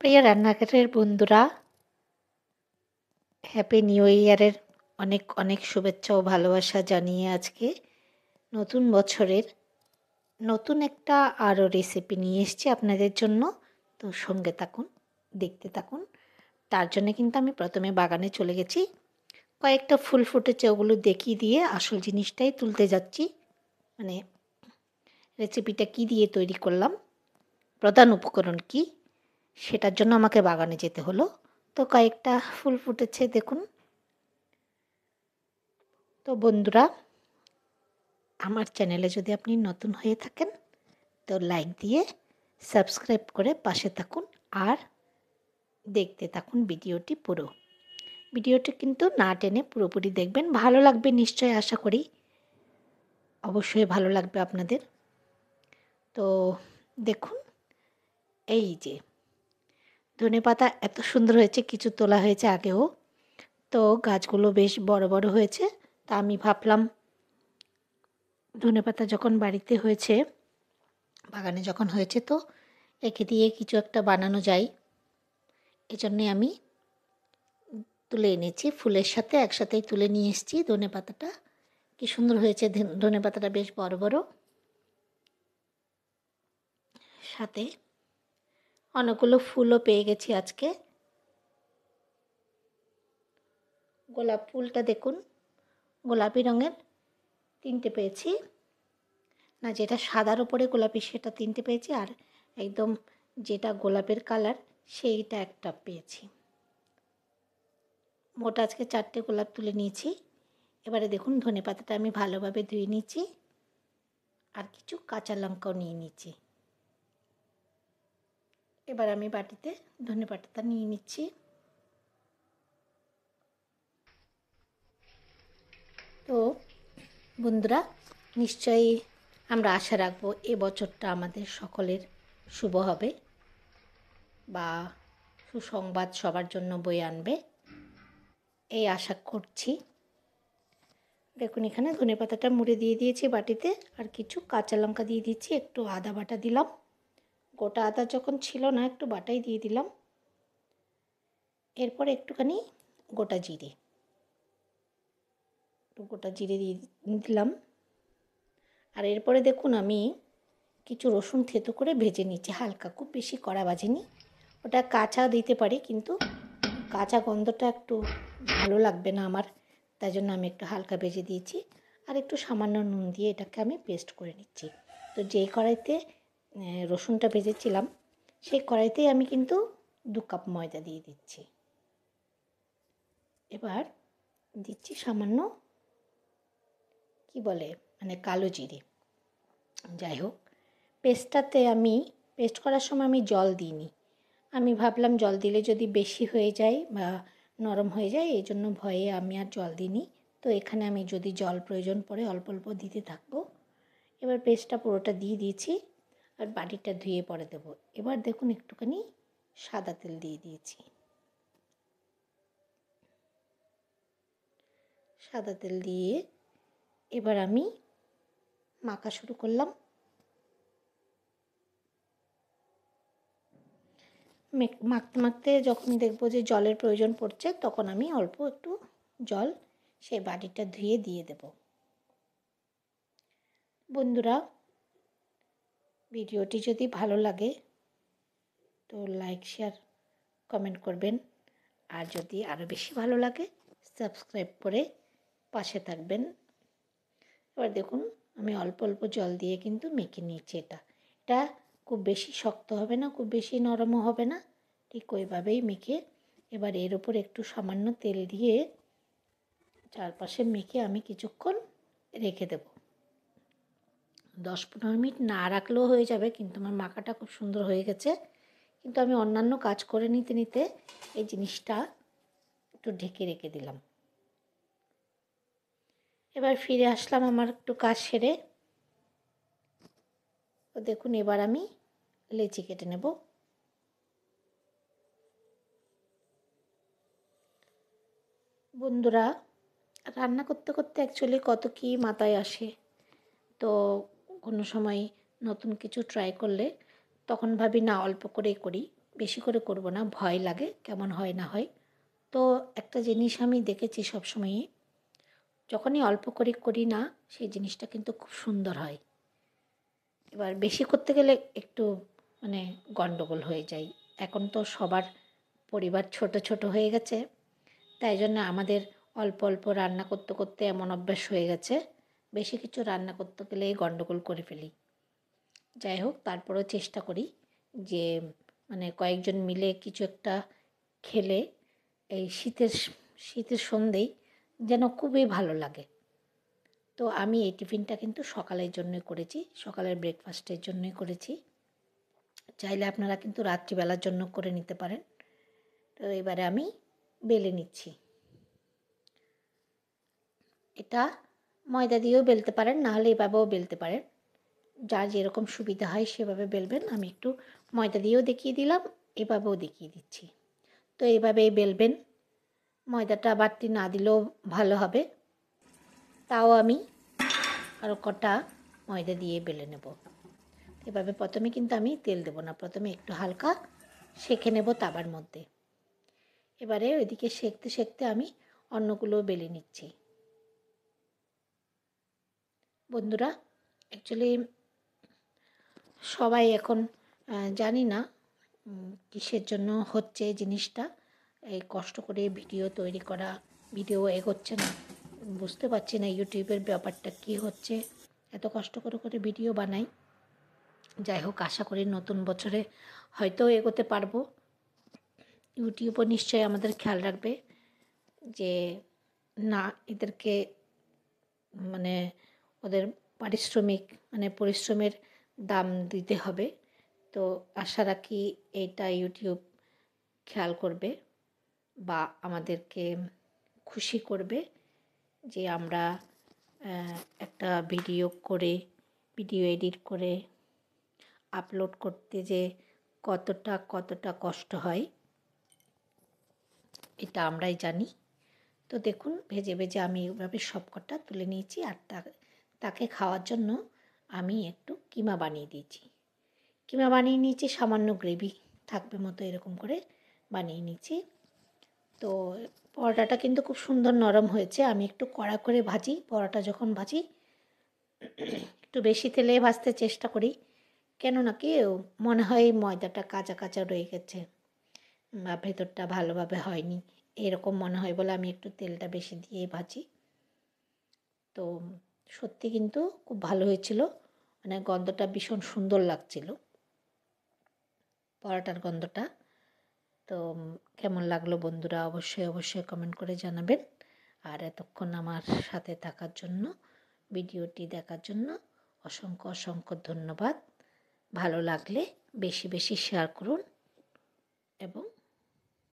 প্রিয় রান্নাঘরের বন্ধুরা, হ্যাপি নিউ ইয়ারের অনেক অনেক শুভেচ্ছা ও ভালোবাসা জানিয়ে আজকে নতুন বছরের নতুন একটা আরও রেসিপি নিয়ে এসেছি আপনাদের জন্য। তো সঙ্গে থাকুন, দেখতে থাকুন। তার জন্য কিন্তু আমি প্রথমে বাগানে চলে গেছি, কয়েকটা ফুল ফুটেছে ওগুলো দেখিয়ে দিয়ে আসল জিনিসটাই তুলতে যাচ্ছি। মানে রেসিপিটা কি দিয়ে তৈরি করলাম, প্রধান উপকরণ কি, সেটার জন্য আমাকে বাগানে যেতে হলো। তো কয়েকটা ফুল ফুটেছে দেখুন। তো বন্ধুরা, আমার চ্যানেলে যদি আপনি নতুন হয়ে থাকেন তো লাইক দিয়ে সাবস্ক্রাইব করে পাশে থাকুন আর দেখতে থাকুন ভিডিওটি পুরো। ভিডিওটি কিন্তু না টেনে পুরোপুরি দেখবেন, ভালো লাগবে নিশ্চয়ই, আশা করি অবশ্যই ভালো লাগবে আপনাদের। তো দেখুন, এই যে ধনেপাতা এত সুন্দর হয়েছে, কিছু তোলা হয়েছে আগেও। তো গাছগুলো বেশ বড় বড় হয়েছে। তা আমি ভাবলাম ধনেপাতা যখন বাড়িতে হয়েছে, বাগানে যখন হয়েছে, তো একে দিয়ে কিছু একটা বানানো যায়। এজন্যে আমি তুলে এনেছি, ফুলের সাথে একসাথেই তুলে নিয়ে এসেছি। ধনেপাতাটা কি সুন্দর হয়েছে, ধনেপাতাটা বেশ বড় বড়, সাথে অনেকগুলো ফুলও পেয়ে গেছি আজকে। গোলাপ ফুলটা দেখুন, গোলাপি রঙের 3টে পেয়েছি, না যেটা সাদার উপরে গোলাপি সেটা 3টে পেয়েছি, আর একদম যেটা গোলাপের কালার সেইটা একটা পেয়েছি। মোট আজকে 4টে গোলাপ তুলে নিয়েছি। এবারে দেখুন ধনেপাতাটা আমি ভালোভাবে ধুয়ে নিয়েছি আর কিছু কাঁচা লঙ্কাও নিয়ে নিচ্ছি। এবার আমি বাটিতে ধনেপাতাটা নিয়ে নিচ্ছি। তো বন্ধুরা, নিশ্চয়ই আমরা আশা রাখবো এ বছরটা আমাদের সকলের শুভ হবে বা সুসংবাদ সবার জন্য বয়ে আনবে, এই আশা করছি। দেখুন এখানে ধনেপাতাটা মুড়ে দিয়ে দিয়েছি বাটিতে, আর কিছু কাঁচা লঙ্কা দিয়ে দিচ্ছি, একটু আদা বাটা দিলাম, গোটা আদা যখন ছিল না একটু বাটাই দিয়ে দিলাম। এরপর একটুখানি গোটা জিরে, গোটা জিরে দিয়ে দিলাম। আর এরপরে দেখুন আমি কিছু রসুন থেতো করে ভেজে নিচ্ছি হালকা, খুব বেশি কড়া ভাজিনি। ওটা কাঁচা দিতে পারি, কিন্তু কাঁচা গন্ধটা একটু ভালো লাগবে না আমার, তাই জন্য আমি একটু হালকা ভেজে দিয়েছি। আর একটু সামান্য নুন দিয়ে এটাকে আমি পেস্ট করে নিচ্ছি। তো যেই কড়াইতে রসুনটা ভেজেছিলাম সেই কড়াইতেই আমি কিন্তু 2 কাপ ময়দা দিয়ে দিচ্ছি। এবার দিচ্ছি সামান্য কি বলে মানে কালো জিরে। যাই হোক, পেস্ট করার সময় আমি জল দিইনি। আমি ভাবলাম জল দিলে যদি বেশি হয়ে যায় বা নরম হয়ে যায়, এই জন্য ভয়ে আমি আর জল দিইনি। তো এখানে আমি যদি জল প্রয়োজন পড়ে অল্প অল্প দিতে থাকবো। এবার পেস্টটা পুরোটা দিয়ে দিয়েছি আর বাটিটা ধুয়ে পরে দেবো। এবার দেখুন একটুখানি সাদা তেল দিয়ে দিয়েছি। সাদা তেল দিয়ে এবার আমি মাখা শুরু করলাম। মাখতে মাখতে যখন দেখবো যে জলের প্রয়োজন পড়ছে, তখন আমি অল্প একটু জল সেই বাটিটা ধুয়ে দিয়ে দেব। বন্ধুরা, ভিডিওটি যদি ভালো লাগে তো লাইক শেয়ার কমেন্ট করবেন, আর যদি আরও বেশি ভালো লাগে সাবস্ক্রাইব করে পাশে থাকবেন। এবার দেখুন আমি অল্প অল্প জল দিয়ে কিন্তু মেখে নিয়েছি। এটা খুব বেশি শক্ত হবে না, খুব বেশি নরমও হবে না, ঠিক ওইভাবেই মেখে এবার এর ওপর একটু সামান্য তেল দিয়ে চারপাশে মেখে আমি কিছুক্ষণ রেখে দেব। 10-15 মিনিট না রাখলেও হয়ে যাবে, কিন্তু আমার মাখাটা খুব সুন্দর হয়ে গেছে। কিন্তু আমি অন্যান্য কাজ করে নিতে নিতে এই জিনিসটা একটু ঢেকে রেখে দিলাম। এবার ফিরে আসলাম আমার একটু কাজ সেরে। তো দেখুন এবার আমি লেচি কেটে নেব। বন্ধুরা, রান্না করতে করতে অ্যাকচুয়ালি কত কী মাথায় আসে। তো কোনো সময় নতুন কিছু ট্রাই করলে তখন ভাবি না অল্প করেই করি, বেশি করে করব না, ভয় লাগে কেমন হয় না হয়। তো একটা জিনিস আমি দেখেছি সবসময়ই, যখনই অল্প করে করি না সেই জিনিসটা কিন্তু খুব সুন্দর হয়। এবার বেশি করতে গেলে একটু মানে গন্ডগোল হয়ে যায়। এখন তো সবার পরিবার ছোট ছোট হয়ে গেছে, তাই জন্য আমাদের অল্প অল্প রান্না করতে করতে এমন অভ্যাস হয়ে গেছে, বেশি কিছু রান্না করতে গেলেই গন্ডগোল করে ফেলি। যাই হোক, তারপরেও চেষ্টা করি যে মানে কয়েকজন মিলে কিছু একটা খেলে এই শীতের সন্ধ্যেই যেন খুবই ভালো লাগে। তো আমি এই টিফিনটা কিন্তু সকালের জন্যই করেছি, সকালের ব্রেকফাস্টের জন্যই করেছি। চাইলে আপনারা কিন্তু রাত্রিবেলার জন্য করে নিতে পারেন। তো এবারে আমি বেলে নিচ্ছি। এটা ময়দা দিয়েও বেলতে পারেন, নাহলে এভাবেও বেলতে পারেন, যার যেরকম সুবিধা হয় সেভাবে বেলবেন। আমি একটু ময়দা দিয়েও দেখিয়ে দিলাম, এভাবেও দেখিয়ে দিচ্ছি। তো এইভাবেই বেলবেন, ময়দাটা বাড়তি না দিলেও ভালো হবে। তাও আমি আরও কটা ময়দা দিয়ে বেলে নেব। এভাবে প্রথমে কিন্তু আমি তেল দেব না, প্রথমে একটু হালকা সেঁকে নেব তাবার মধ্যে। এবারে ওইদিকে সেঁকতে সেঁকতে আমি অন্যগুলো বেলে নিচ্ছি। বন্ধুরা, অ্যাকচুয়ালি সবাই এখন জানি না কিসের জন্য হচ্ছে জিনিসটা, এই কষ্ট করে ভিডিও তৈরি করা, ভিডিও এগোচ্ছে না, বুঝতে পারছি না ইউটিউবের ব্যাপারটা কী হচ্ছে। এত কষ্ট করে করে ভিডিও বানাই। যাই হোক, আশা করি নতুন বছরে হয়তো এগোতে পারবো। ইউটিউবও নিশ্চয়ই আমাদের খেয়াল রাখবে যে না, এদেরকে মানে ওদের পারিশ্রমিক মানে পরিশ্রমের দাম দিতে হবে। তো আশা রাখি এইটা ইউটিউব খেয়াল করবে বা আমাদেরকে খুশি করবে যে আমরা একটা ভিডিও এডিট করে আপলোড করতে যে কতটা কষ্ট হয় এটা আমরাই জানি। তো দেখুন, ভেজে ভেজে আমি এইভাবে সবকটা তুলে নিয়েছি, আর তাকে খাওয়ার জন্য আমি একটু কিমা বানিয়ে দিয়েছি। কিমা বানিয়ে নিয়েছি, সামান্য গ্রেভি থাকবে মতো এরকম করে বানিয়ে নিয়েছি। তো পরোটাটা কিন্তু খুব সুন্দর নরম হয়েছে। আমি একটু কড়া করে ভাজি, পরোটা যখন ভাজি একটু বেশি তেলে ভাজতে চেষ্টা করি, কেননা কি মনে হয় ময়দাটা কাঁচা কাঁচা রয়ে গেছে বা ভেতরটা ভালোভাবে হয়নি, এরকম মনে হয় বলে আমি একটু তেলটা বেশি দিয়ে ভাজি। তো সত্যি কিন্তু খুব ভালো হয়েছিল, মানে গন্ধটা ভীষণ সুন্দর লাগছিল পরোটার গন্ধটা। তো কেমন লাগলো বন্ধুরা, অবশ্যই কমেন্ট করে জানাবেন। আর এতক্ষণ আমার সাথে থাকার জন্য, ভিডিওটি দেখার জন্য অসংখ্য ধন্যবাদ। ভালো লাগলে বেশি বেশি শেয়ার করুন এবং